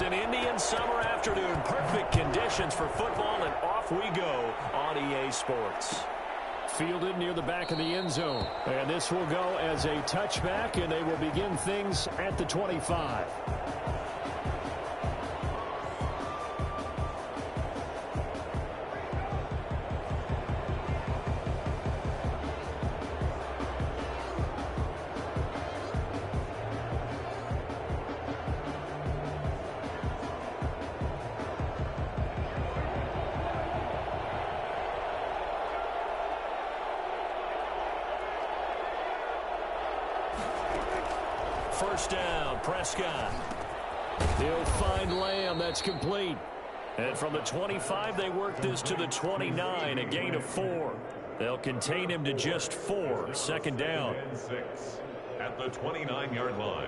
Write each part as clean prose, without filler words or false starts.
It's an Indian summer afternoon. Perfect conditions for football, and off we go on EA Sports. Fielded near the back of the end zone. And this will go as a touchback, and they will begin things at the 25. First down, Prescott. He'll find Lamb. That's complete. And from the 25, they work this to the 29, a gain of 4. They'll contain him to just 4. Second down. 6 at the 29-yard line.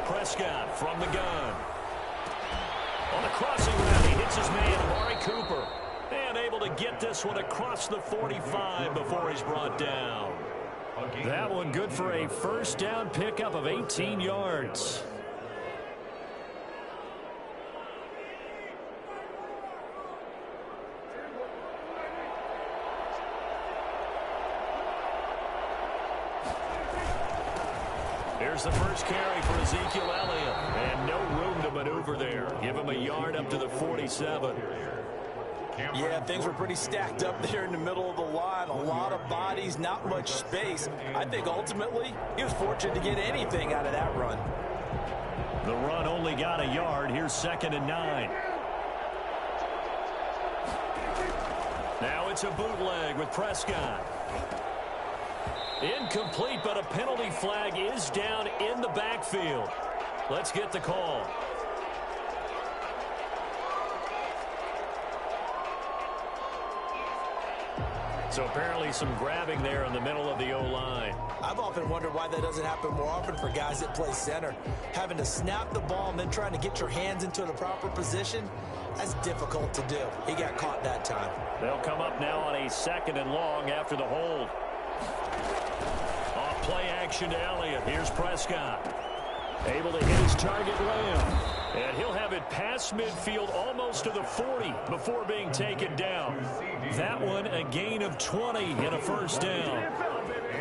Prescott from the gun. On the crossing route, he hits his man, Amari Cooper. And able to get this one across the 45 before he's brought down. That one good for a first down pickup of 18 yards. Here's the first carry for Ezekiel Elliott. And no room to maneuver there. Give him a yard up to the 47. Yeah, things were pretty stacked up there in the middle of the line. A lot of bodies, not much space. I think ultimately he was fortunate to get anything out of that run. The run only got a yard. Here's 2nd and 9. Now it's a bootleg with Prescott. Incomplete, but a penalty flag is down in the backfield. Let's get the call. So apparently some grabbing there in the middle of the O-line. I've often wondered why that doesn't happen more often for guys that play center. Having to snap the ball and then trying to get your hands into the proper position, that's difficult to do. He got caught that time. They'll come up now on a 2nd and long after the hold. Off play action to Elliott. Here's Prescott. Able to hit his target, Lamb. And he'll have it past midfield almost to the 40 before being taken down. That one a gain of 20 and a first down.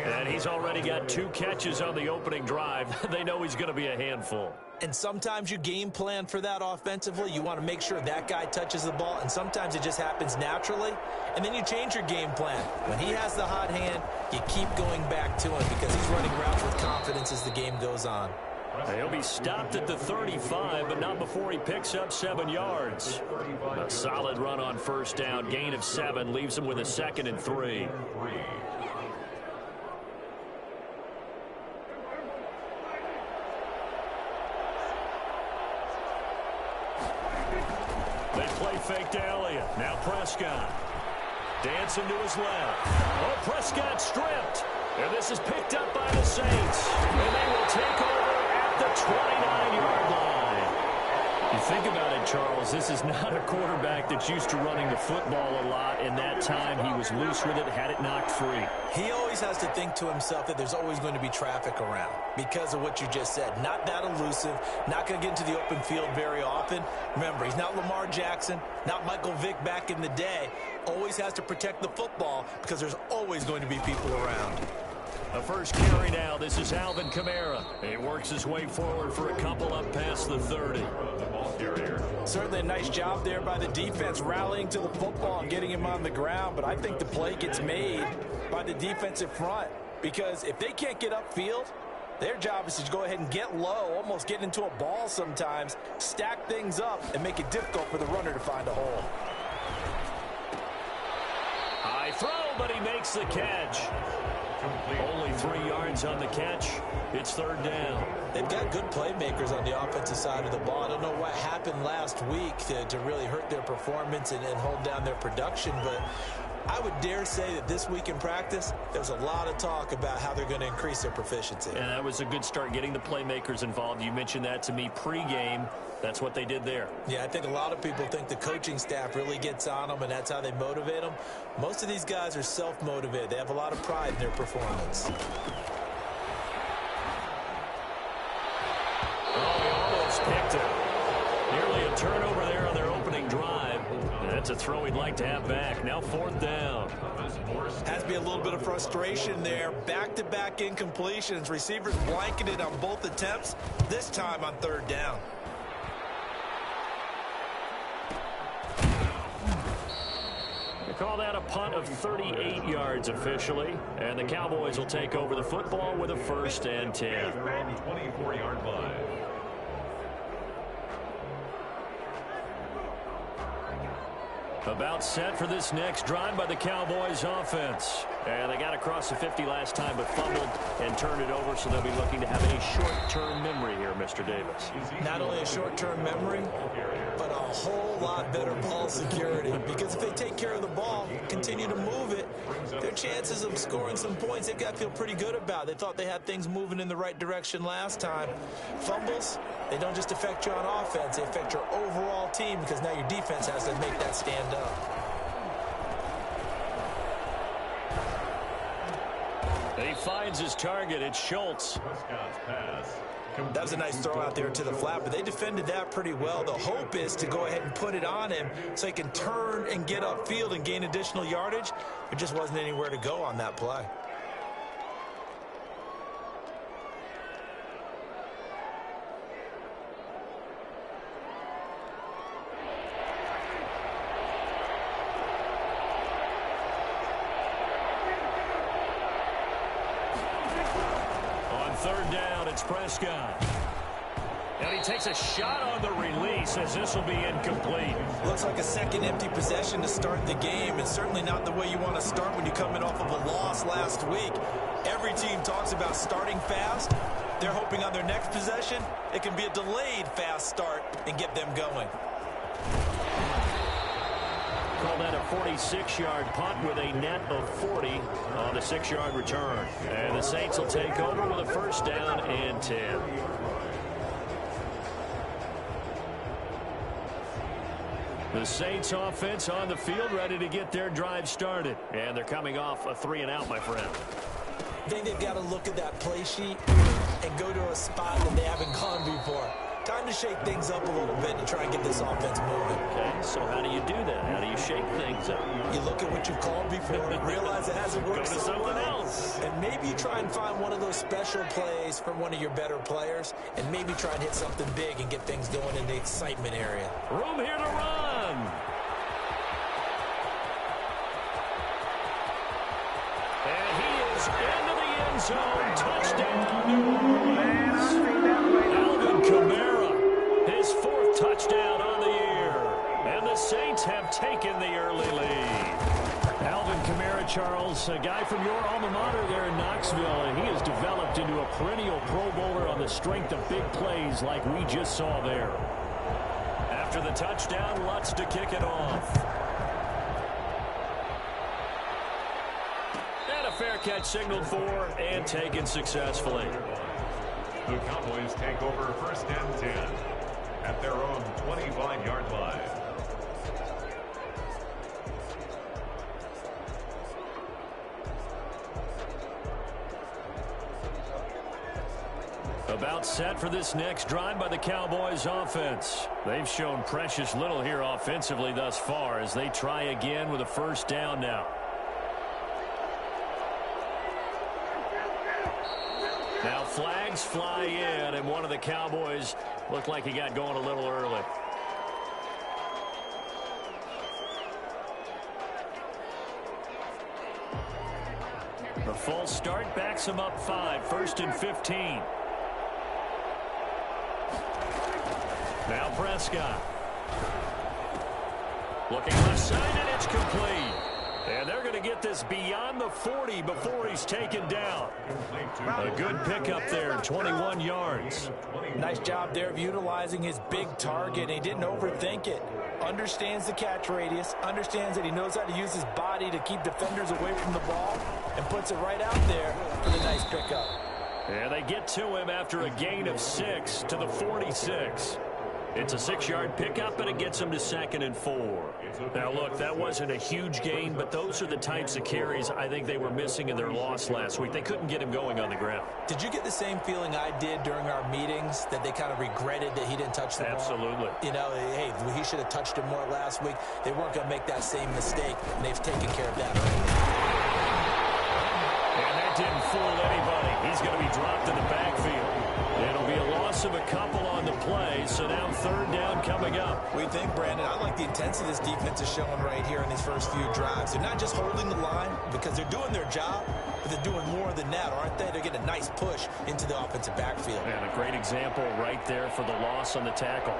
And he's already got 2 catches on the opening drive. They know he's going to be a handful. And sometimes you game plan for that offensively. You want to make sure that guy touches the ball, and sometimes it just happens naturally. And then you change your game plan. When he has the hot hand, you keep going back to him because he's running routes with confidence as the game goes on. He'll be stopped at the 35, but not before he picks up 7 yards. A solid run on first down. Gain of 7 leaves him with a 2nd and 3. They play fake to Elliott. Now Prescott. Dancing to his left. Oh, Prescott stripped. And this is picked up by the Saints. And they will take over at the 29-yard line. You think about it, Charles, this is not a quarterback that's used to running the football a lot, and that time he was loose with it, had it knocked free. He always has to think to himself that there's always going to be traffic around because of what you just said. Not that elusive, not going to get into the open field very often. Remember, he's not Lamar Jackson, not Michael Vick back in the day. Always has to protect the football because there's always going to be people around. A first carry now. This is Alvin Kamara. He works his way forward for a couple up past the 30. Certainly a nice job there by the defense rallying to the football and getting him on the ground, but I think the play gets made by the defensive front because if they can't get upfield, their job is to go ahead and get low, almost get into a ball sometimes, stack things up, and make it difficult for the runner to find a hole. High throw, but he makes the catch. Only 3 yards on the catch. It's 3rd down. They've got good playmakers on the offensive side of the ball. I don't know what happened last week to really hurt their performance and hold down their production, but I would dare say that this week in practice, there's a lot of talk about how they're going to increase their proficiency. And that was a good start, getting the playmakers involved. You mentioned that to me pregame. That's what they did there. Yeah, I think a lot of people think the coaching staff really gets on them, and that's how they motivate them. Most of these guys are self-motivated. They have a lot of pride in their performance. Oh, he almost picked it. Nearly a turnover there on their opening drive. That's a throw he'd like to have back. Now 4th down. Has to be a little bit of frustration there. Back-to-back incompletions. Receivers blanketed on both attempts, this time on 3rd down. They call that a punt of 38 yards officially. And the Cowboys will take over the football with a 1st and 10. 24-yard line. About set for this next drive by the Cowboys offense. And they got across the 50 last time, but fumbled and turned it over, so they'll be looking to have a short-term memory here, Mr. Davis. Not only a short-term memory, but a whole lot better ball security. Because if they take care of the ball, continue to move it, their chances of scoring some points, they've got to feel pretty good about. They thought they had things moving in the right direction last time. Fumbles, they don't just affect you on offense, they affect your overall team, because now your defense has to make that stand up. He finds his target. It's Schultz. That was a nice throw out there to the flat, but they defended that pretty well. The hope is to go ahead and put it on him so he can turn and get upfield and gain additional yardage. There just wasn't anywhere to go on that play. It's Prescott. And he takes a shot on the release as this will be incomplete. Looks like a second empty possession to start the game, and certainly not the way you want to start when you're coming off of a loss last week. Every team talks about starting fast. They're hoping on their next possession, it can be a delayed fast start and get them going. Call that a 46-yard punt with a net of 40 on the 6-yard return. And the Saints will take over with a 1st down and 10. The Saints offense on the field ready to get their drive started. And they're coming off a 3-and-out, my friend. I think they've got to look at that play sheet and go to a spot that they haven't gone before. Time to shake things up a little bit to try and get this offense moving. Okay, so how do you do that? How do you shake things up? You look at what you've called before and realize it hasn't worked Go to someone else. And maybe you try and find one of those special plays from one of your better players, and maybe try and hit something big and get things going in the excitement area. Room here to run. And he is into the end zone. Touchdown, New Orleans. Alvin Kamara, his 4th touchdown on the year. And the Saints have taken the early lead. Alvin Kamara, Charles, a guy from your alma mater there in Knoxville, and he has developed into a perennial Pro Bowler on the strength of big plays like we just saw there. After the touchdown, Lutz to kick it off. And a fair catch signaled for and taken successfully. The Cowboys take over 1st and 10 at their own 25-yard line. About set for this next drive by the Cowboys offense. They've shown precious little here offensively thus far as they try again with a 1st down now. Now flags fly in, and one of the Cowboys looked like he got going a little early. The false start backs him up 5, 1st and 15. Now Prescott. Looking left side, and it's complete. And they're going to get this beyond the 40 before he's taken down. A good pickup there, 21 yards. Nice job there of utilizing his big target. He didn't overthink it. Understands the catch radius, understands that he knows how to use his body to keep defenders away from the ball, and puts it right out there for the nice pickup. And they get to him after a gain of 6 to the 46. It's a 6-yard pickup, and it gets him to 2nd and 4. Now, look, that wasn't a huge gain, but those are the types of carries I think they were missing in their loss last week. They couldn't get him going on the ground. Did you get the same feeling I did during our meetings, that they kind of regretted that he didn't touch the ball? Absolutely. You know, hey, he should have touched it more last week. They weren't going to make that same mistake, and they've taken care of that already. And that didn't fool anybody. He's going to be dropped in the backfield. It'll be a loss of a couple on the play, so now 3rd down coming up. What do you think, Brandon? I like the intensity this defense is showing right here in these first few drives. They're not just holding the line because they're doing their job, but they're doing more than that, aren't they? They're getting a nice push into the offensive backfield. And a great example right there for the loss on the tackle.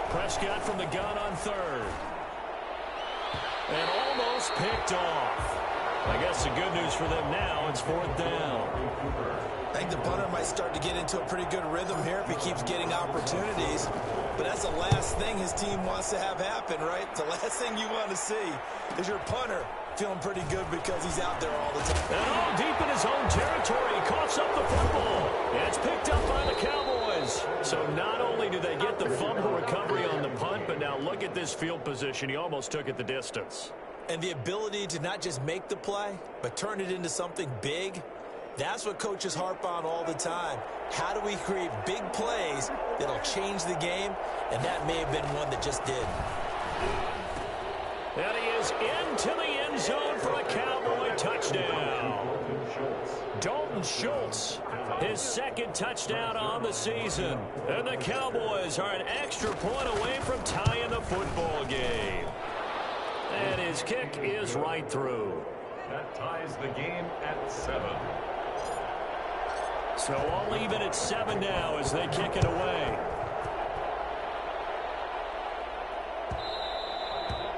Prescott from the gun on 3rd. And almost picked off. I guess the good news for them now, it's 4th down. I think the punter might start to get into a pretty good rhythm here if he keeps getting opportunities. But that's the last thing his team wants to have happen, right? The last thing you want to see is your punter feeling pretty good because he's out there all the time. And all deep in his own territory, he coughs up the football. And it's picked up by the Cowboys. So not only do they get the fumble recovery on the punt, but now look at this field position. He almost took it the distance. And the ability to not just make the play, but turn it into something big, that's what coaches harp on all the time. How do we create big plays that'll change the game? And that may have been one that just did. And he is into the end zone for a Cowboy touchdown. Dalton Schultz, his 2nd touchdown on the season. And the Cowboys are an extra point away from tying the football game. And his kick is right through. That ties the game at 7. So all even at 7 now as they kick it away.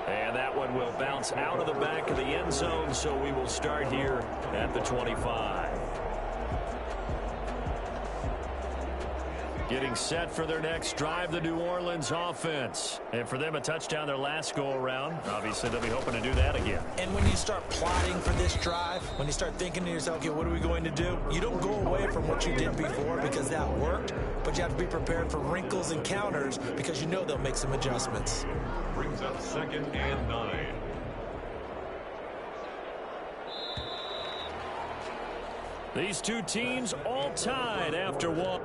And that one will bounce out of the back of the end zone, so we will start here at the 25. Getting set for their next drive, the New Orleans offense. And for them, a touchdown their last go-around. Obviously, they'll be hoping to do that again. And when you start plotting for this drive, when you start thinking to yourself, okay, what are we going to do? You don't go away from what you did before because that worked, but you have to be prepared for wrinkles and counters because you know they'll make some adjustments. Brings up 2nd and 9. These two teams all tied after one.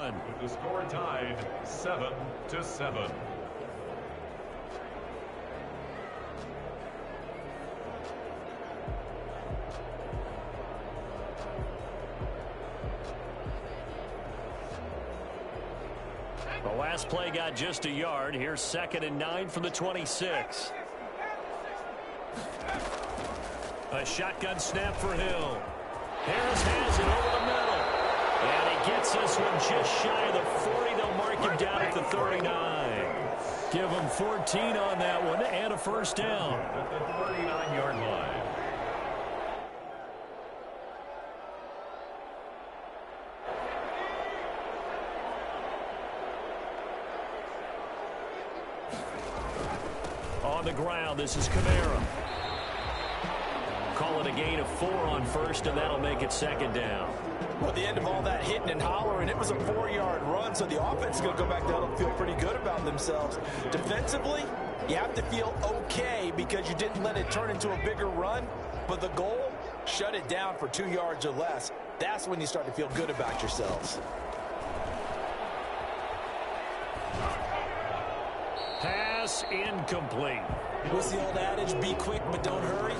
With the score tied 7-7. The last play got just a yard. Here's 2nd and 9 from the 26. A shotgun snap for Hill. Harris has it over the middle. And he gets this one just shy of the 40. They'll mark him down at the 39. Give him 14 on that one and a 1st down. At the 39-yard line. On the ground, this is Kamara. Call it a gain of 4 on 1st, and that'll make it 2nd down. Well, at the end of all that hitting and hollering, it was a 4-yard run, so the offense is going to go back down and feel pretty good about themselves. Defensively, you have to feel okay because you didn't let it turn into a bigger run, but the goal, shut it down for 2 yards or less. That's when you start to feel good about yourselves. Pass incomplete. What's the old adage, be quick but don't hurry?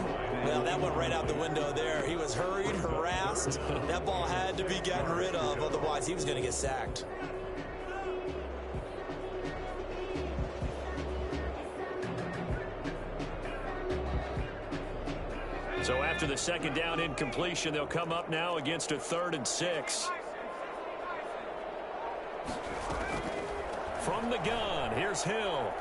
Well, that went right out the window there. He was hurried, harassed. That ball had to be gotten rid of, otherwise he was going to get sacked. So after the second down incompletion, they'll come up now against a 3rd and 6. From the gun, here's Hill.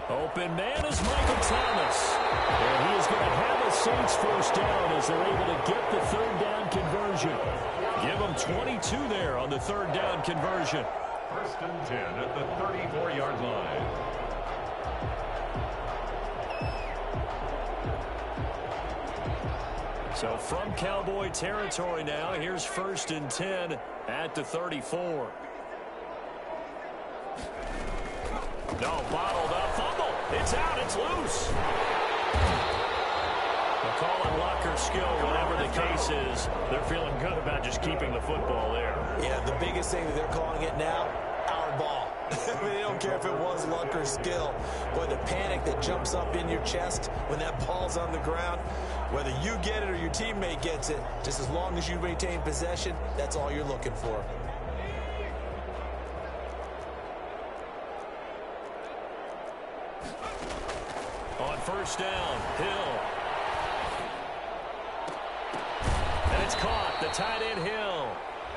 Open man is Michael Thomas. And he is going to have a Saints first down as they're able to get the 3rd down conversion. Give them 22 there on the 3rd down conversion. 1st and 10 at the 34-yard line. So from Cowboy territory now, here's 1st and 10 at the 34. No, bottled up, fumble. It's out, it's loose. They'll call it luck or skill, whatever the case is. They're feeling good about just keeping the football there. Yeah, the biggest thing that they're calling it now, our ball. I mean, they don't care if it was luck or skill. Boy, the panic that jumps up in your chest when that ball's on the ground, whether you get it or your teammate gets it, just as long as you maintain possession, that's all you're looking for. On 1st down, Hill. And it's caught, the tight end Hill.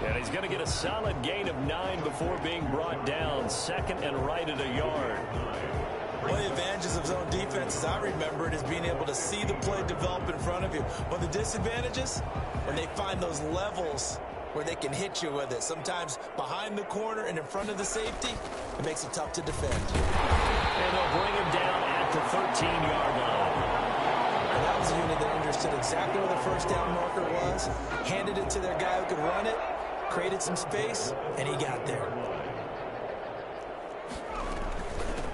And he's going to get a solid gain of 9 before being brought down. 2nd and right at a yard. One of the advantages of zone defense, as I remember it, is being able to see the play develop in front of you. One of the disadvantages, when they find those levels where they can hit you with it, sometimes behind the corner and in front of the safety, it makes it tough to defend. And they'll bring him down at the 13-yard line. And that was a unit that understood exactly where the 1st down marker was, handed it to their guy who could run it, created some space, and he got there.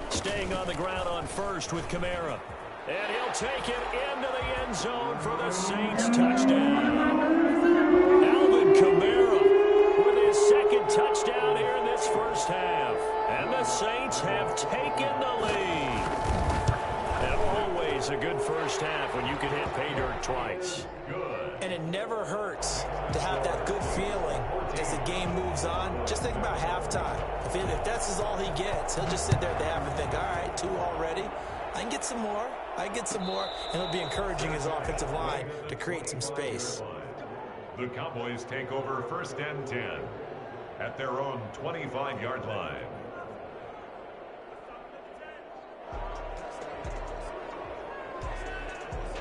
Staying on the ground on 1st with Kamara. And he'll take it into the end zone for the Saints touchdown. Alvin Kamara with his 2nd touchdown here in this 1st half. And the Saints have taken the lead. And always a good 1st half when you can hit pay dirt twice. And it never hurts to have that good feeling as the game moves on. Just think about halftime. If that's all he gets, he'll just sit there at the half and think, all right, 2 already. I can get some more. I can get some more. And he'll be encouraging his offensive line to create some space. The Cowboys take over 1st and 10 at their own 25-yard line.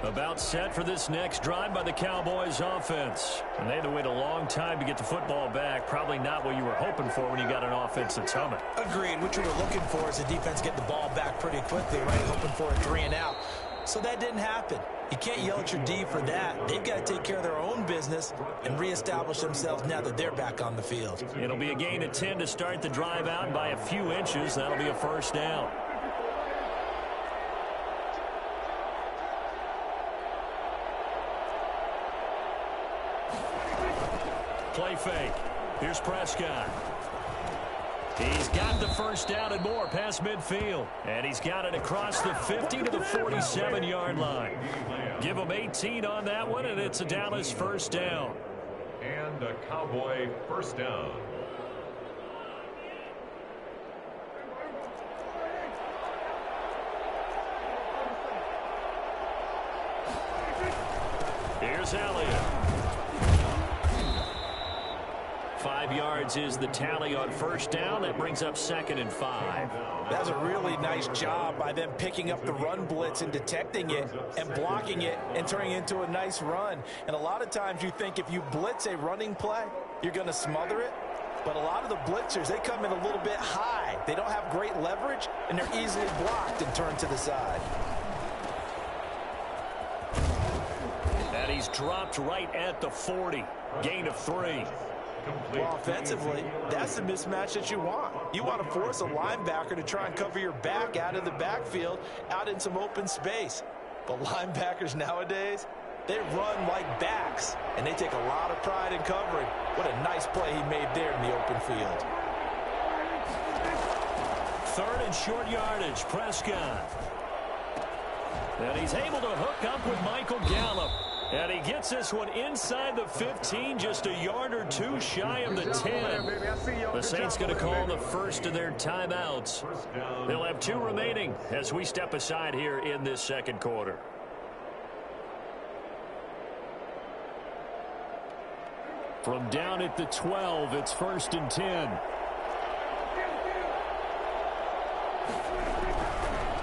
About set for this next drive by the Cowboys offense. And they had to wait a long time to get the football back. Probably not what you were hoping for when you got an offense that's humming. Agreed. What you were looking for is the defense get the ball back pretty quickly, right? Hoping for a 3 and out. So that didn't happen. You can't yell at your D for that. They've got to take care of their own business and reestablish themselves now that they're back on the field. It'll be a gain of 10 to start the drive out by a few inches. That'll be a 1st down. Play fake. Here's Prescott. He's got the 1st down and more past midfield. And he's got it across the 50 to the 47-yard line. Give him 18 on that one, and it's a Dallas 1st down. And a Cowboy 1st down. Here's Elliott. 5 yards is the tally on 1st down. That brings up 2nd and 5. That's a really nice job by them picking up the run blitz and detecting it and blocking it and turning it into a nice run. And a lot of times you think if you blitz a running play, you're going to smother it. But a lot of the blitzers, they come in a little bit high. They don't have great leverage, and they're easily blocked and turned to the side. And he's dropped right at the 40. Gain of 3. Well, offensively, that's the mismatch that you want. You want to force a linebacker to try and cover your back out of the backfield, out in some open space. But linebackers nowadays, they run like backs, and they take a lot of pride in covering. What a nice play he made there in the open field. 3rd and short yardage, Prescott. And he's able to hook up with Michael Gallup. And he gets this one inside the 15, just a yard or 2 shy of the 10. The Saints going to call the first of their timeouts. They'll have 2 remaining as we step aside here in this 2nd quarter. From down at the 12, it's 1st and 10.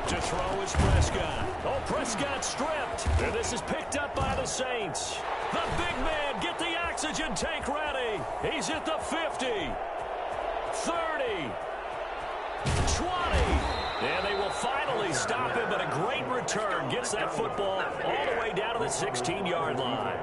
To throw is Prescott. Oh, Prescott stripped. And this is picked up by the Saints. The big man, get the oxygen tank ready. He's at the 50, 30, 20. And they will finally stop him, but a great return. Gets that football all the way down to the 16-yard line.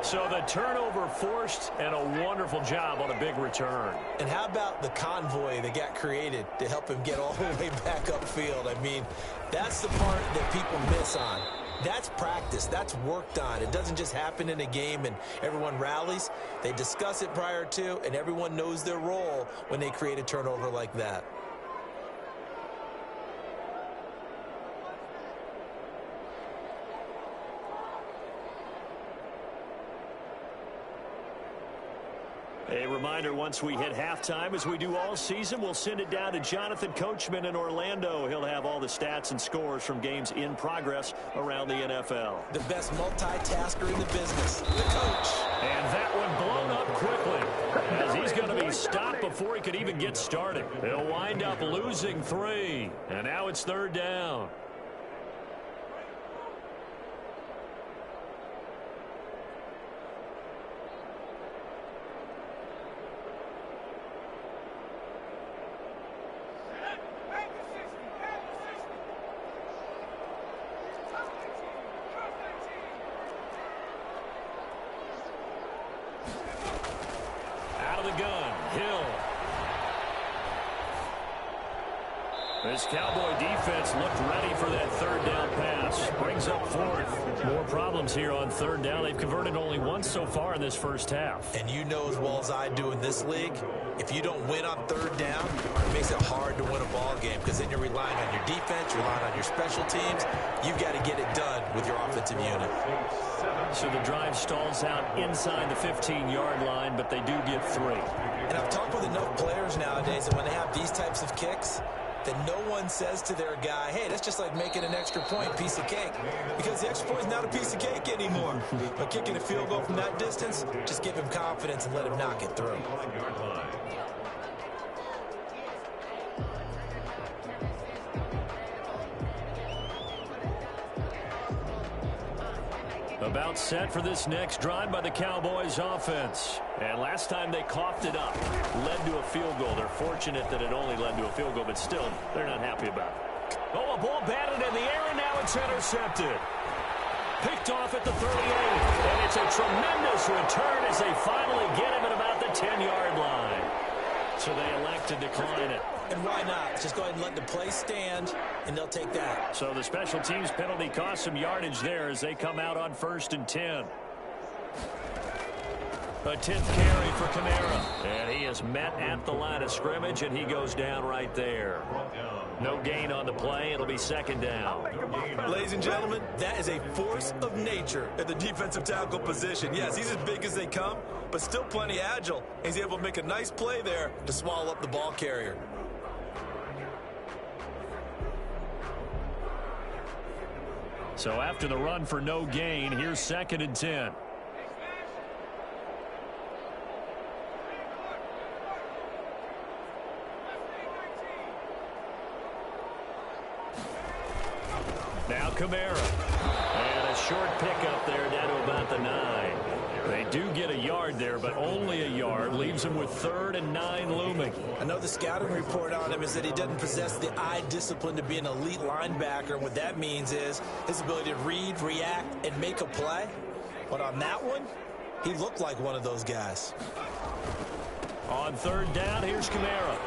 So the turnover forced, and a wonderful job on a big return. And how about the convoy that got created to help him get all the way back upfield? I mean, that's the part that people miss on. That's practice. That's worked on. It doesn't just happen in a game and everyone rallies. They discuss it prior to, and everyone knows their role when they create a turnover like that. A reminder, once we hit halftime, as we do all season, we'll send it down to Jonathan Coachman in Orlando. He'll have all the stats and scores from games in progress around the NFL. The best multitasker in the business, the coach. And that one blown up quickly, as he's going to be stopped before he could even get started. He'll wind up losing 3, and now it's 3rd down. This Cowboy defense looked ready for that 3rd down pass. Brings up 4th. More problems here on 3rd down. They've converted only once so far in this first half. And you know as well as I do in this league, if you don't win on 3rd down, it makes it hard to win a ball game because then you're relying on your defense, you're relying on your special teams. You've got to get it done with your offensive unit. So the drive stalls out inside the 15-yard line, but they do get 3. And I've talked with enough players nowadays that when they have these types of kicks, that no one says to their guy, hey, that's just like making an extra point, piece of cake. Because the extra point is not a piece of cake anymore. But kicking a field goal from that distance, just give him confidence and let him knock it through. About set for this next drive by the Cowboys offense. And last time they coughed it up, led to a field goal. They're fortunate that it only led to a field goal, but still, they're not happy about it. Oh, a ball batted in the air, and now it's intercepted. Picked off at the 38, and it's a tremendous return as they finally get him at about the 10-yard line. So they elect to decline it. And why not? Just go ahead and let the play stand, and they'll take that. So the special teams penalty cost some yardage there as they come out on 1st and 10. A 10th carry for Kamara. And he is met at the line of scrimmage, and he goes down right there. No gain on the play. It'll be 2nd down. Ladies and gentlemen, that is a force of nature at the defensive tackle position. Yes, he's as big as they come, but still plenty agile. He's able to make a nice play there to swallow up the ball carrier. So after the run for no gain, here's 2nd and 10. Now Kamara. And a short pickup there down to about the 9. They do get a yard there, but only a yard. Leaves them with 3rd and 9 looming. I know the scouting report on him is that he doesn't possess the eye discipline to be an elite linebacker. And what that means is his ability to read, react, and make a play. But on that one, he looked like one of those guys. On 3rd down, here's Kamara.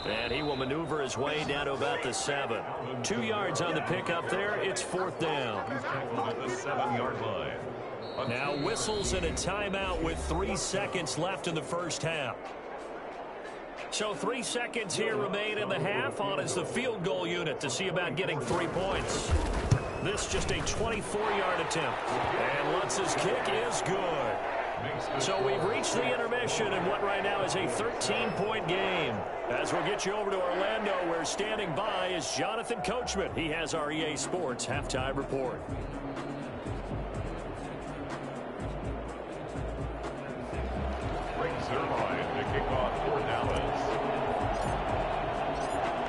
And he will maneuver his way down to about the 7. 2 yards on the pickup there. It's 4th down. The 7-yard line. Now whistles and a timeout with 3 seconds left in the first half. So 3 seconds here remain in the half. On is the field goal unit to see about getting 3 points. This just a 24-yard attempt. And Lutz's kick is good. So we've reached the intermission in what right now is a 13-point game. As we'll get you over to Orlando, where standing by is Jonathan Coachman. He has our EA Sports halftime report.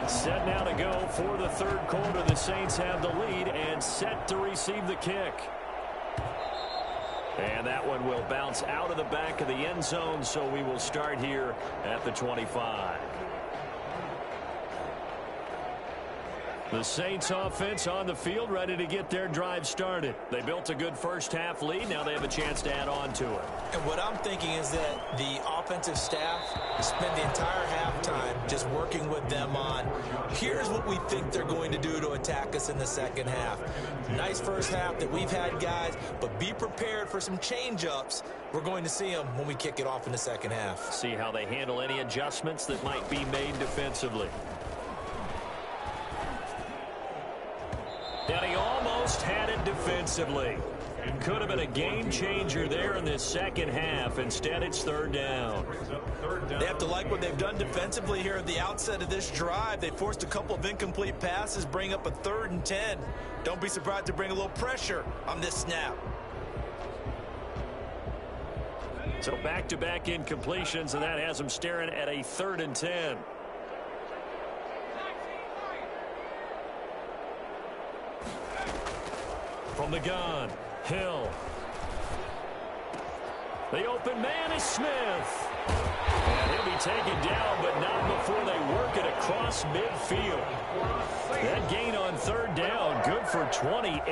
Set now to go for the third quarter. The Saints have the lead and set to receive the kick. And that one will bounce out of the back of the end zone, so we will start here at the 25. The Saints offense on the field, ready to get their drive started. They built a good first half lead. Now they have a chance to add on to it. And what I'm thinking is that the offensive staff spend the entire halftime just working with them on, here's what we think they're going to do to attack us in the second half. Nice first half that we've had, guys, but be prepared for some change-ups. We're going to see them when we kick it off in the second half. See how they handle any adjustments that might be made defensively. And he almost had it defensively. Could have been a game changer there in this second half. Instead, it's third down. They have to like what they've done defensively here at the outset of this drive. They forced a couple of incomplete passes, bring up a 3rd and 10. Don't be surprised to bring a little pressure on this snap. So back-to-back incompletions, and that has them staring at a 3rd and 10. From the gun, Hill. The open man is Smith. And he'll be taken down, but not before they work it across midfield. That gain on third down, good for 28.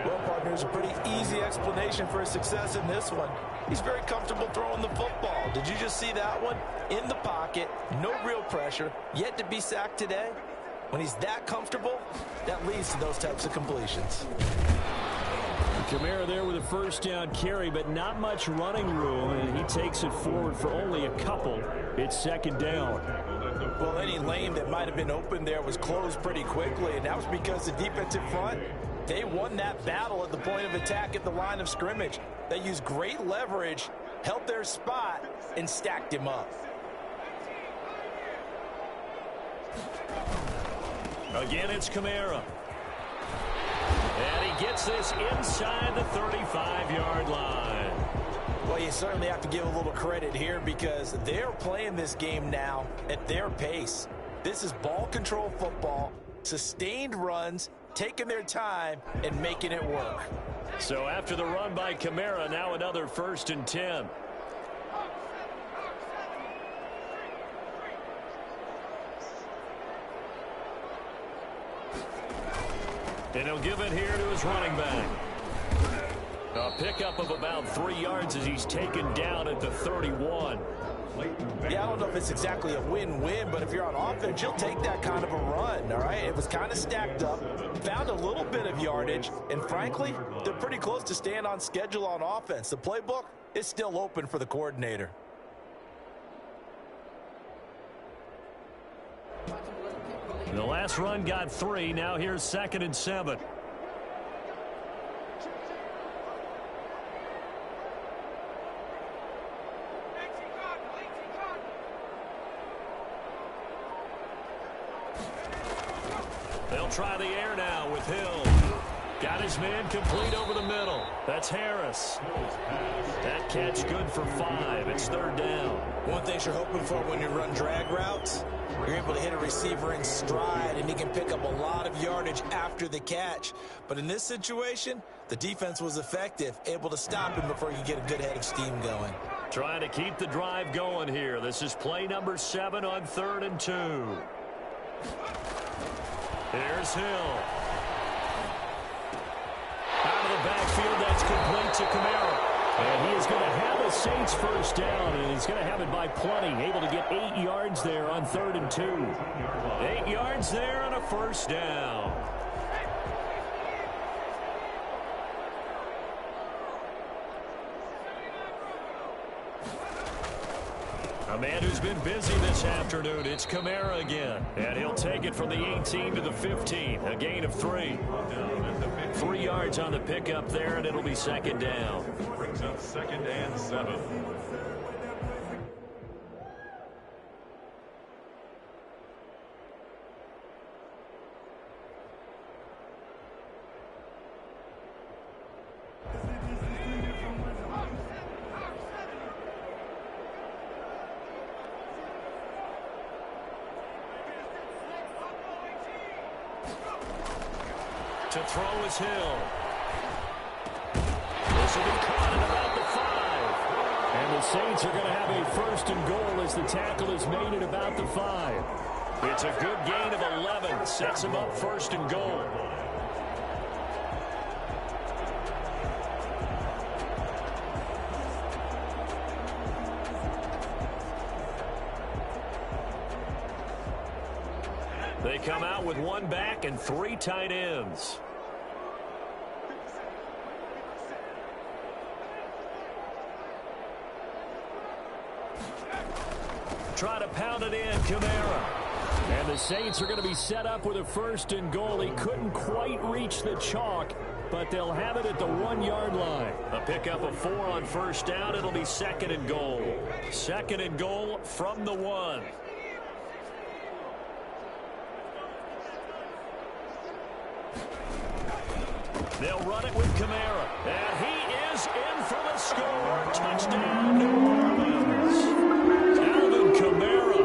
Well, partners, a pretty easy explanation for his success in this one. He's very comfortable throwing the football. Did you just see that one? In the pocket, no real pressure, yet to be sacked today. When he's that comfortable, that leads to those types of completions. Kamara there with a first down carry, but not much running room, and he takes it forward for only a couple. It's second down. Well, any lane that might have been open there was closed pretty quickly, and that was because the defensive front, they won that battle at the point of attack at the line of scrimmage. They used great leverage, held their spot, and stacked him up. Again, it's Kamara. And he gets this inside the 35-yard line. Well, you certainly have to give a little credit here because they're playing this game now at their pace. This is ball control football, sustained runs, taking their time, and making it work. So after the run by Kamara, now another 1st and 10. And he'll give it here to his running back. A pickup of about 3 yards as he's taken down at the 31. Yeah, I don't know if it's exactly a win-win, but if you're on offense, you'll take that kind of a run, all right? It was kind of stacked up, found a little bit of yardage, and frankly, they're pretty close to staying on schedule on offense. The playbook is still open for the coordinator. The last run got 3. Now here's 2nd and 7. They'll try the air now with Hill. Got his man complete over the middle. That's Harris. That catch good for 5. It's 3rd down. One thing you're hoping for when you run drag routes, you're able to hit a receiver in stride, and he can pick up a lot of yardage after the catch. But in this situation, the defense was effective, able to stop him before he could get a good head of steam going. Trying to keep the drive going here. This is play number 7 on 3rd and 2. Here's Hill. Out of the backfield, that's complete to Kamara. And he is going to have a Saints first down, and he's going to have it by plenty. Able to get 8 yards there on 3rd and 2. 8 yards there and a first down. A man who's been busy this afternoon, it's Kamara again. And he'll take it from the 18 to the 15, a gain of 3. 3 yards on the pickup there, and it'll be 2nd down. Brings up 2nd and 7. To throw is Hill. This will be caught at about the 5. And the Saints are going to have a first and goal as the tackle is made at about the 5. It's a good gain of 11. Sets them up first and goal. They come out with one back and 3 tight ends. Try to pound it in, Kamara. And the Saints are going to be set up with a first and goal. He couldn't quite reach the chalk, but they'll have it at the 1-yard line. A pickup of 4 on first down. It'll be second and goal. Second and goal from the 1. They'll run it with Kamara. And he is in for the score. Touchdown, New Orleans. Alvin Kamara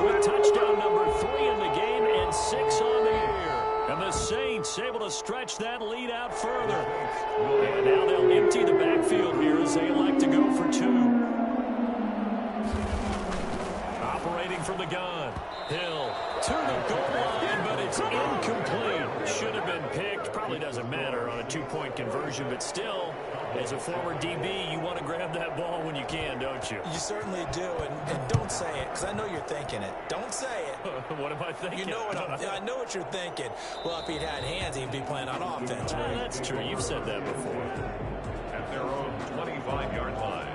with touchdown number 3 in the game and 6 on the year. And the Saints able to stretch that lead out further. And now they'll empty the backfield here as they elect to go for 2. Operating from the gun. Hill to the goal line, but it's incomplete. Should have been picked. Probably doesn't matter on a 2-point conversion, but still, as a former DB, you want to grab that ball when you can, don't you? You certainly do, and don't say it, because I know you're thinking it. Don't say it. What am I thinking? You know what I know what you're thinking. Well, if he'd had hands, he'd be playing on offense, right? That's true. You've said that before. At their own 25-yard line.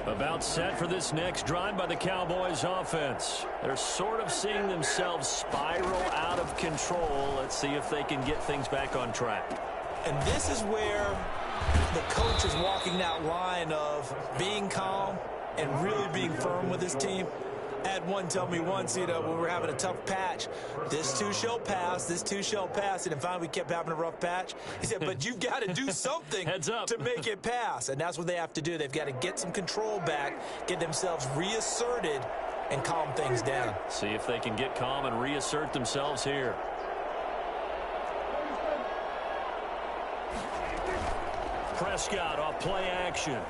About set for this next drive by the Cowboys offense. They're sort of seeing themselves spiral out of control. Let's see if they can get things back on track. And this is where the coach is walking that line of being calm and really being firm with his team. I had one tell me once, when we were having a tough patch, this too shall pass, this too shall pass. And finally we kept having a rough patch. He said, but you've got to do something Heads up. to make it pass. And that's what they have to do. They've got to get some control back, get themselves reasserted, and calm things down. See if they can get calm and reassert themselves here. Prescott off play action.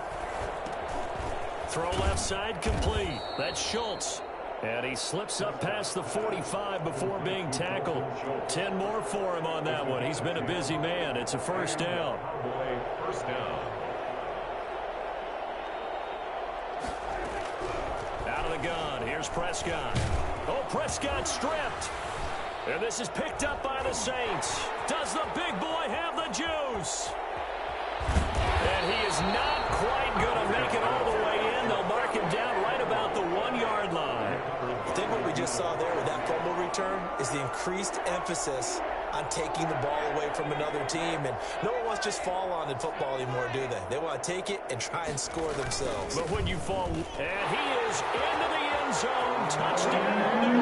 Throw left side complete. That's Schultz. And he slips up past the 45 before being tackled. 10 more for him on that one. He's been a busy man. It's a first down. First down. Out of the gun. Here's Prescott. Oh, Prescott stripped. And this is picked up by the Saints. Does the big boy have the juice? And he is not quite going to make it all the way in. They'll mark him down right about the 1-yard line. I think what we just saw there with that fumble return is the increased emphasis on taking the ball away from another team. And no one wants to just fall on in football anymore, do they? They want to take it and try and score themselves. But when you fall, and he is into the end zone. Touchdown, New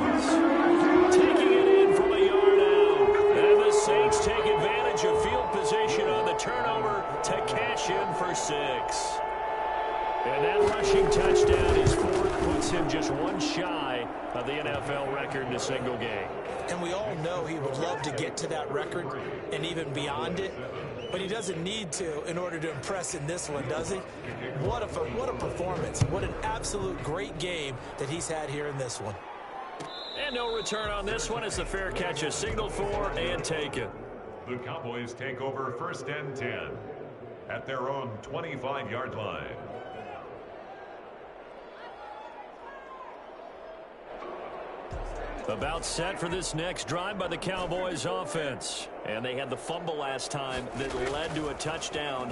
Orleans. Taking it in from a yard out. And the Saints take advantage of field position on the turnover to cash in for 6. And that rushing touchdown is 4th, puts him just one shy of the NFL record in a single game. And we all know he would love to get to that record and even beyond it, but he doesn't need to in order to impress in this one, does he? What a performance. What an absolute great game that he's had here in this one. And no return on this one as the fair catch is signaled for and taken. The Cowboys take over first and 10 at their own 25-yard line. About set for this next drive by the Cowboys offense. And they had the fumble last time that led to a touchdown.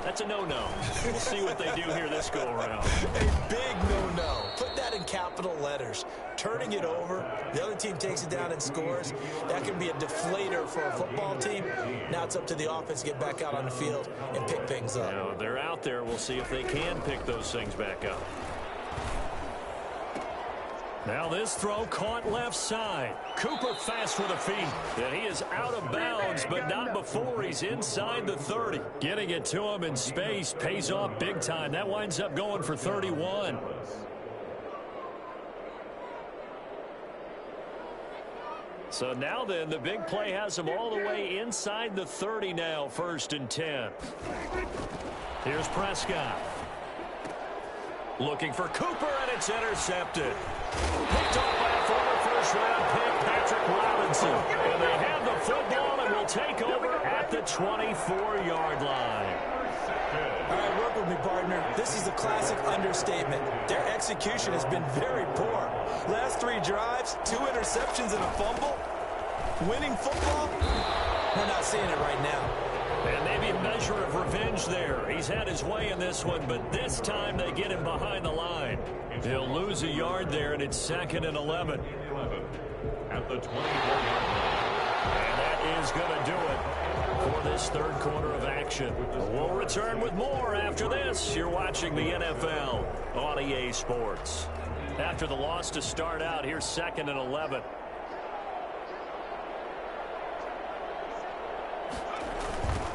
That's a no-no. We'll see what they do here this go-around. A big no-no. Put that in capital letters. Turning it over, the other team takes it down and scores. That can be a deflator for a football team. Now it's up to the offense to get back out on the field and pick things up. Now, they're out there. We'll see if they can pick those things back up. Now this throw caught left side. Cooper fast with the feet. And he is out of bounds, but not before he's inside the 30. Getting it to him in space pays off big time. That winds up going for 31. So now then, the big play has them all the way inside the 30 now, 1st and 10. Here's Prescott. Looking for Cooper, and it's intercepted. Picked off by a former first-round pick, Patrick Robinson. And they have the football and will take over at the 24-yard line. All right, work with me, partner. This is a classic understatement. Their execution has been very poor. Last 3 drives, 2 interceptions and a fumble. Winning football? We're not seeing it right now. And maybe a measure of revenge there. He's had his way in this one, but this time they get him behind the line. He'll lose a yard there, and it's 2nd and 11. At the 24-yard line. And that is going to do it for this 3rd quarter of action. We'll return with more after this. You're watching the NFL on EA Sports. After the loss to start out, here's 2nd and 11.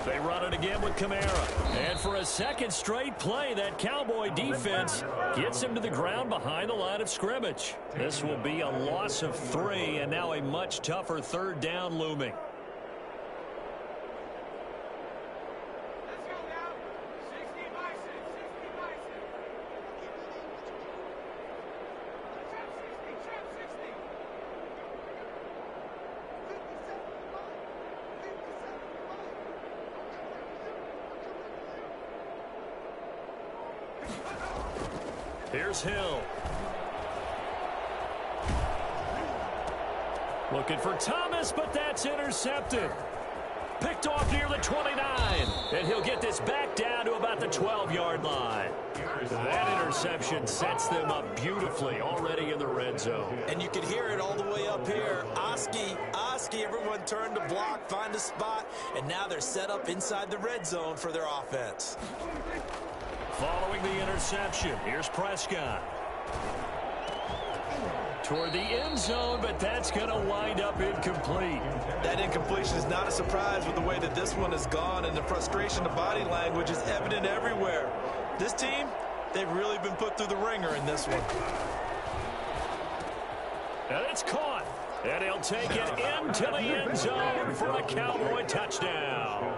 They run it again with Kamara. And for a 2nd straight play, that Cowboy defense gets him to the ground behind the line of scrimmage. This will be a loss of 3, and now a much tougher 3rd down looming. Here's Hill. Looking for Thomas, but that's intercepted. Picked off near the 29. And he'll get this back down to about the 12-yard line. That interception sets them up beautifully already in the red zone. And you can hear it all the way up here. Oski, everyone turned to block, find a spot, and now they're set up inside the red zone for their offense. Following the interception, here's Prescott. Toward the end zone, but that's going to wind up incomplete. That incompletion is not a surprise with the way that this one has gone, and the frustration of body language is evident everywhere. This team, they've really been put through the ringer in this one. And it's caught. And he'll take it into the end zone for a Cowboy touchdown.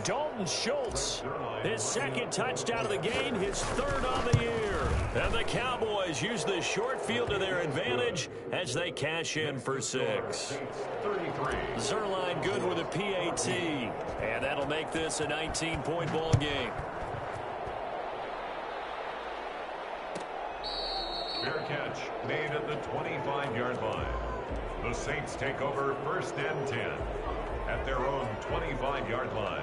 Dalton Schultz, his 2nd touchdown of the game, his 3rd on the year. And the Cowboys use the short field to their advantage as they cash in for 6. Zerline good with a PAT. And that'll make this a 19-point ball game. Fair catch made at the 25-yard line. The Saints take over 1st and 10 at their own 25-yard line.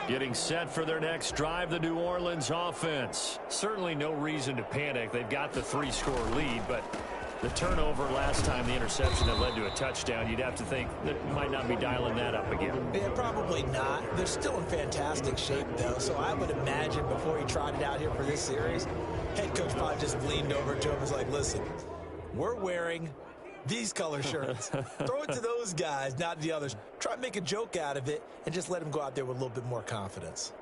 Getting set for their next drive, the New Orleans offense. Certainly no reason to panic. They've got the 3-score lead, but the turnover last time, the interception that led to a touchdown, you'd have to think that might not be dialing that up again. Yeah, probably not. They're still in fantastic shape, though, so I would imagine before he trotted out here for this series, head coach probably just leaned over to him and was like, listen, we're wearing these color shirts. Throw it to those guys, not the others. Try to make a joke out of it and just let them go out there with a little bit more confidence.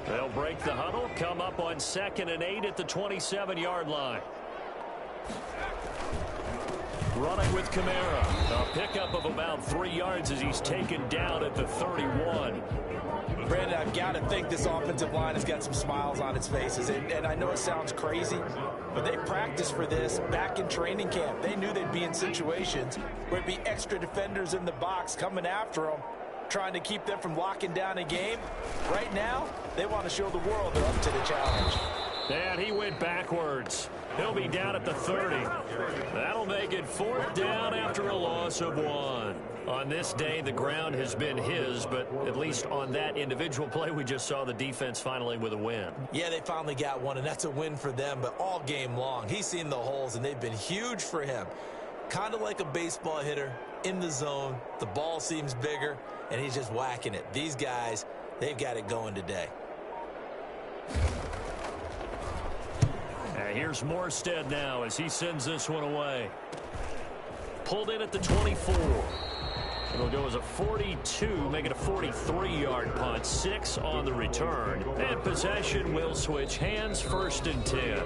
They'll break the huddle, come up on 2nd and 8 at the 27-yard line. Running with Kamara. A pickup of about 3 yards as he's taken down at the 31. Brandon, I've got to think this offensive line has got some smiles on its faces. And I know it sounds crazy, but they practiced for this back in training camp. They knew they'd be in situations where it'd be extra defenders in the box coming after them, trying to keep them from locking down a game. Right now, they want to show the world they're up to the challenge. And he went backwards. He'll be down at the 30. That'll make it 4th down after a loss of 1. On this day, the ground has been his, but at least on that individual play, we just saw the defense finally with a win. Yeah, they finally got one, and that's a win for them, but all game long, he's seen the holes, and they've been huge for him. Kind of like a baseball hitter in the zone. The ball seems bigger, and he's just whacking it. These guys, they've got it going today. Here's Morstead now as he sends this one away. Pulled in at the 24. It'll go as a 42, make it a 43-yard punt, 6 on the return. And possession will switch hands, 1st and 10.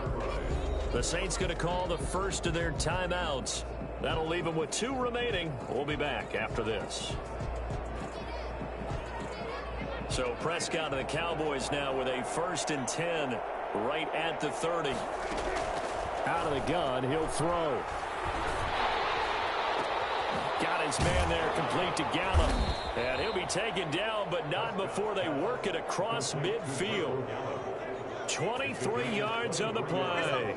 The Saints going to call the first of their timeouts. That'll leave them with 2 remaining. We'll be back after this. So Prescott and the Cowboys now with a 1st and 10 right at the 30. Out of the gun, he'll throw. Got his man there, complete to Gallup. And he'll be taken down, but not before they work it across midfield. 23 yards on the play.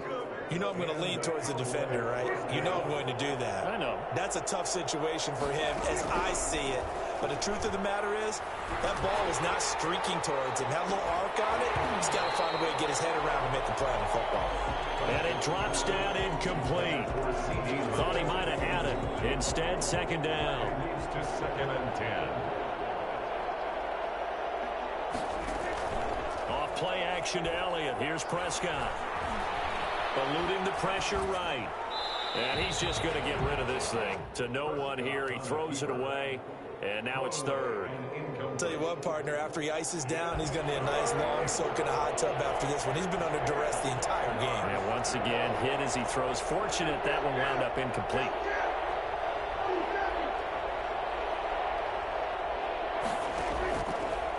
You know I'm going to lean towards the defender, right? You know I'm going to do that. I know. That's a tough situation for him as I see it. But the truth of the matter is, that ball was not streaking towards him. Had a little arc on it. He's got to find a way to get his head around and make the play on the football. And it drops down incomplete. Thought he might have had it. Instead, 2nd down. To 2nd and 10. Off play action to Elliott. Here's Prescott. Eluding the pressure right. And he's just going to get rid of this thing. To no one here. He throws it away. And now it's 3rd. I'll tell you what, partner, after he ices down, he's going to need a nice long soak in a hot tub after this one. He's been under duress the entire game. And once again, hit as he throws. Fortunate that one wound up incomplete.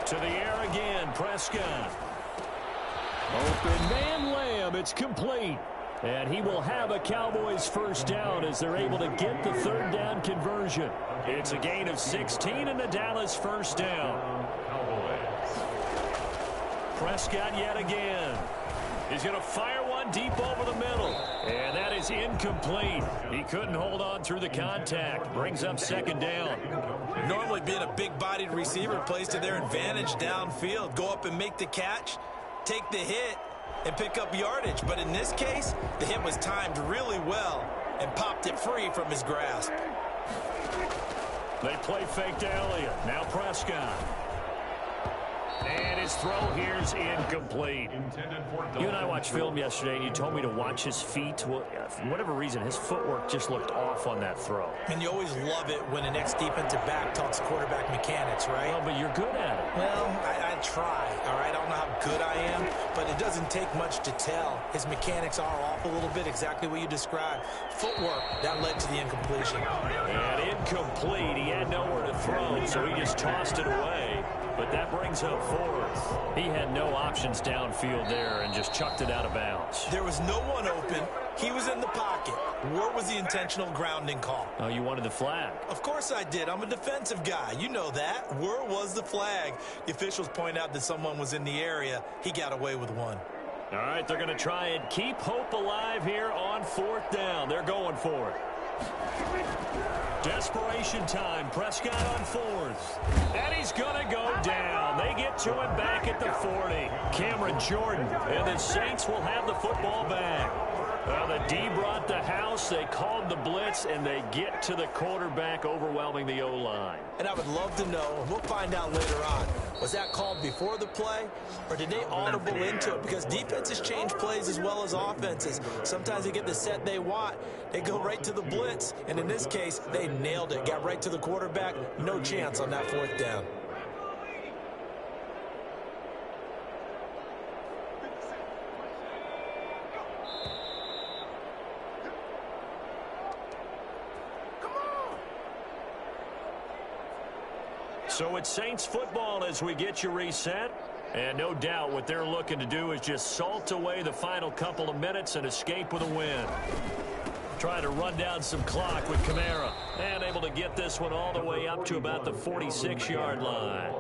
To the air again, Prescott. Open man Lamb, it's complete. And he will have a Cowboys 1st down as they're able to get the 3rd down conversion. It's a gain of 16 and the Dallas 1st down. Prescott yet again. He's going to fire one deep over the middle. And that is incomplete. He couldn't hold on through the contact. Brings up 2nd down. Normally being a big-bodied receiver plays to their advantage downfield. Go up and make the catch, take the hit, and pick up yardage. But in this case, the hit was timed really well and popped it free from his grasp. They play fake to Elliott. Now Prescott. And his throw here's incomplete. You and I watched film yesterday, and you told me to watch his feet. Well, for whatever reason, his footwork just looked off on that throw. And you always love it when an ex-defensive back talks quarterback mechanics, right? Well, but you're good at it. Well, I try, all right? I don't know how good I am, but it doesn't take much to tell. His mechanics are off a little bit, exactly what you described. Footwork, that led to the incompletion. And incomplete. He had nowhere to throw, so he just tossed it away. But that brings up 4th. He had no options downfield there and just chucked it out of bounds. There was no one open. He was in the pocket. Where was the intentional grounding call? Oh, you wanted the flag. Of course I did. I'm a defensive guy. You know that. Where was the flag? The officials point out that someone was in the area. He got away with one. All right, they're going to try and keep hope alive here on 4th down. They're going for it. Desperation time. Prescott on 4th. And he's going to go down. They get to him back at the 40. Cameron Jordan. And the Saints will have the football back. Well, the D brought the house. They called the blitz, and they get to the quarterback, overwhelming the O-line. And I would love to know, and we'll find out later on, was that called before the play, or did they audible into it? Because defenses change plays as well as offenses. Sometimes they get the set they want. They go right to the blitz, and in this case, they nailed it. Got right to the quarterback. No chance on that 4th down. So it's Saints football as we get you reset. And no doubt what they're looking to do is just salt away the final couple of minutes and escape with a win. Trying to run down some clock with Kamara. And able to get this one all the way up to about the 46-yard line.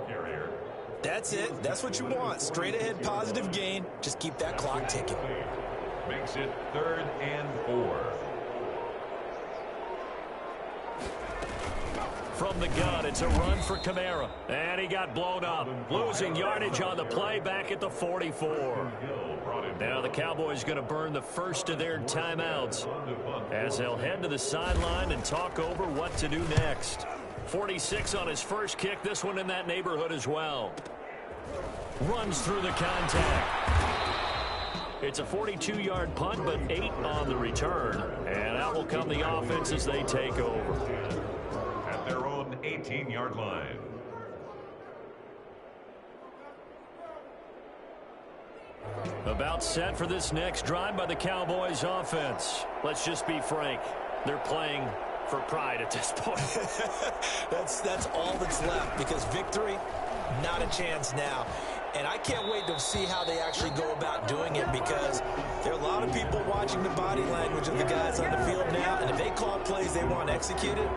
That's it. That's what you want. Straight ahead positive gain. Just keep that clock ticking. Makes it 3rd and 4. From the gun, it's a run for Kamara. And he got blown up. Losing yardage on the play back at the 44. Now the Cowboys going to burn the first of their timeouts as they'll head to the sideline and talk over what to do next. 46 on his first kick. This one in that neighborhood as well. Runs through the contact. It's a 42-yard punt, but 8 on the return. And out will come the offense as they take over. At their own 8 18-yard line. About set for this next drive by the Cowboys offense. Let's just be frank. They're playing for pride at this point. That's all that's left, because victory, not a chance now. And I can't wait to see how they actually go about doing it, because there are a lot of people watching the body language of the guys on the field now, and if they call plays they want executed,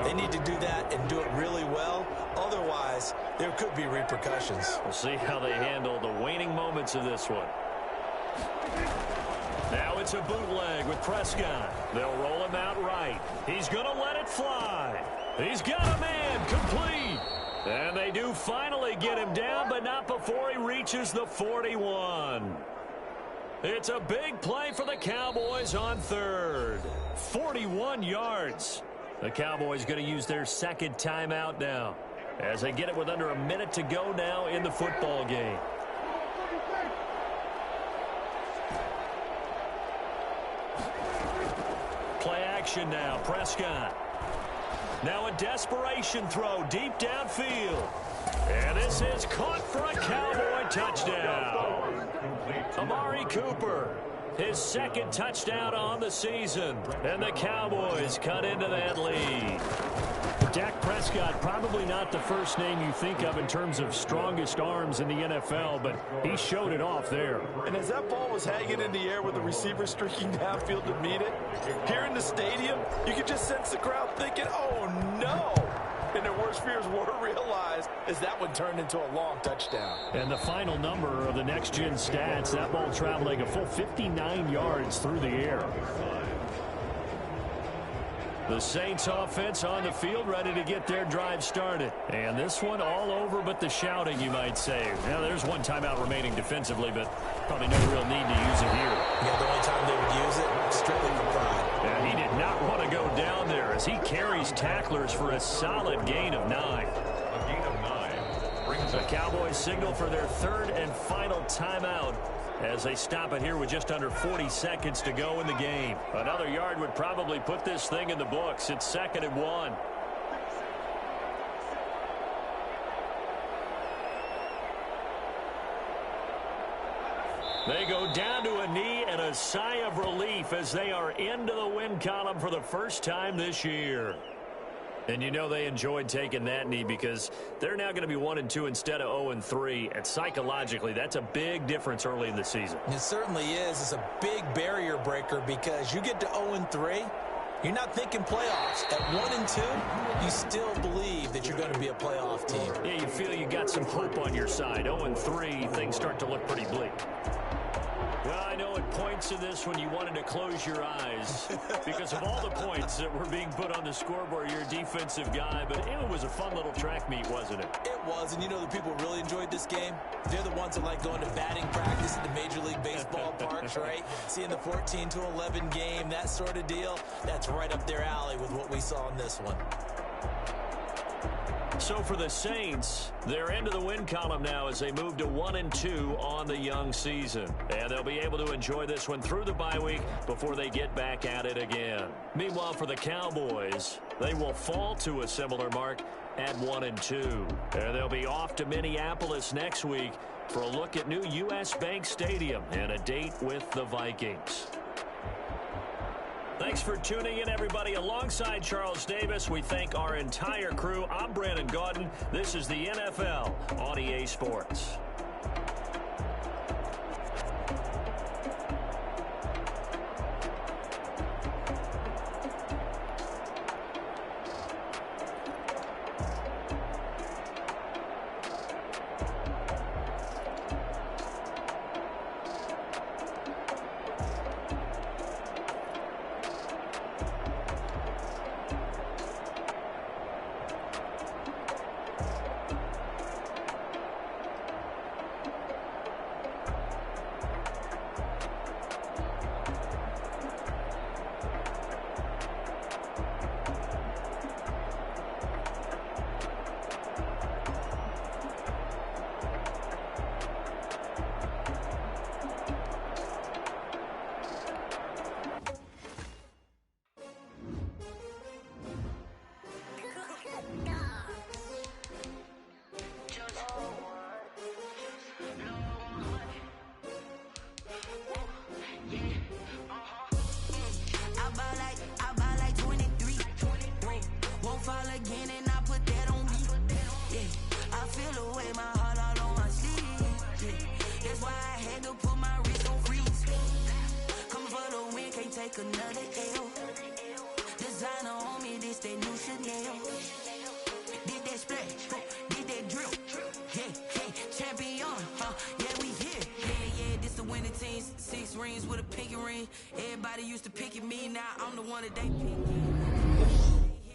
they need to do that and do it really well. Otherwise, there could be repercussions. We'll see how they handle the waning moments of this one. Now it's a bootleg with Prescott. They'll roll him out right. He's going to let it fly. He's got a man complete. And they do finally get him down, but not before he reaches the 41. It's a big play for the Cowboys on third. 41 yards. The Cowboys going to use their second timeout now, as they get it with under a minute to go now in the football game. Play action now. Prescott. Now a desperation throw deep downfield. And this is caught for a Cowboy touchdown. Amari Cooper, his second touchdown on the season. And the Cowboys cut into that lead. Dak Prescott, probably not the first name you think of in terms of strongest arms in the NFL, but he showed it off there. And as that ball was hanging in the air with the receiver streaking downfield to meet it, here in the stadium, you could just sense the crowd thinking, oh no! And their worst fears were realized as that one turned into a long touchdown. And the final number of the next-gen stats, that ball traveling a full 59 yards through the air. The Saints offense on the field, ready to get their drive started. And this one all over but the shouting, you might say. Now, there's one timeout remaining defensively, but probably no real need to use it here. Yeah, the only time they would use it, strictly for pride. And he did not want to go down there as he carries tacklers for a solid gain of 9. A gain of 9 brings The Cowboys signal for their third and final timeout as they stop it here with just under 40 seconds to go in the game. Another yard would probably put this thing in the books. It's 2nd and 1. They go down to a knee and a sigh of relief as they are into the win column for the first time this year. And you know they enjoyed taking that knee, because they're now going to be 1-2 instead of 0-3. And psychologically, that's a big difference early in the season. It certainly is. It's a big barrier breaker, because you get to 0-3, you're not thinking playoffs. At 1-2, you still believe that you're going to be a playoff team. Yeah, you feel you got some hope on your side. 0-3, things start to look pretty bleak. Well, I know at points in this when you wanted to close your eyes because of all the points that were being put on the scoreboard. You're a defensive guy, but it was a fun little track meet, wasn't it? It was, and you know the people really enjoyed this game? They're the ones that like going to batting practice at the Major League Baseball parks, right? Seeing the 14-11 game, that sort of deal, that's right up their alley with what we saw in this one. So for the Saints, they're into the win column now as they move to 1-2 on the young season. And they'll be able to enjoy this one through the bye week before they get back at it again. Meanwhile, for the Cowboys, they will fall to a similar mark at 1-2. And they'll be off to Minneapolis next week for a look at new U.S. Bank Stadium and a date with the Vikings. Thanks for tuning in, everybody. Alongside Charles Davis, we thank our entire crew. I'm Brandon Gaudin. This is the NFL on EA Sports. 15, 6 rings with a pinky ring. Everybody used to pick at me, now I'm the one that they pick.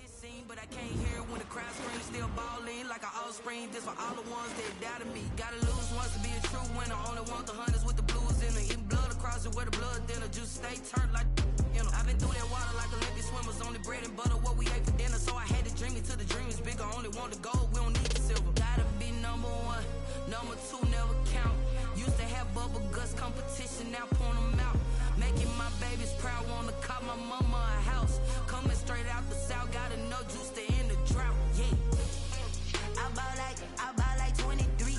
Scene, but I can't hear when the crowd screams. Still balling like an offspring. This for all the ones that doubted me. Gotta lose once to be a true winner. Only want the hunters with the blues in it. Eating blood across it where the blood thinner. Juice stay turned like you know. I've been through that water like Olympic swimmers. Only bread and butter what we ate for dinner. So I had to dream it till the dream is bigger. Only want the gold, we don't need the silver. Gotta be number one, number two never count. Used to have bubble guts competition, now point them out. Making my babies proud, wanna call my mama a house. Coming straight out the south, gotta know juice to end the drought. Yeah, I bought like 23.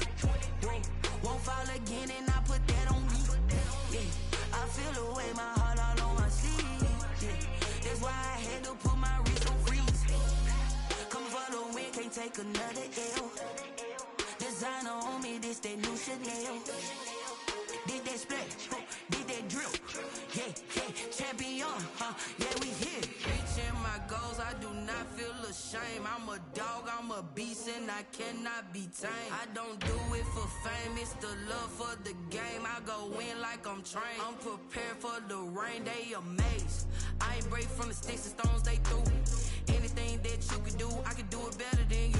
Won't fall again, and I put that on me. Yeah, I feel the way, my heart all on my sleeve. Yeah, that's why I had to put my wrist on freeze. Coming for the win, can't take another L. Designer on me, this that new Chanel. Did that splash, did that drip. Yeah, champion, yeah, we here. Reaching my goals, I do not feel ashamed. I'm a dog, I'm a beast, and I cannot be tamed. I don't do it for fame, it's the love for the game. I go in like I'm trained. I'm prepared for the rain, they amazed. I ain't break from the sticks and stones they threw. Anything that you could do, I could do it better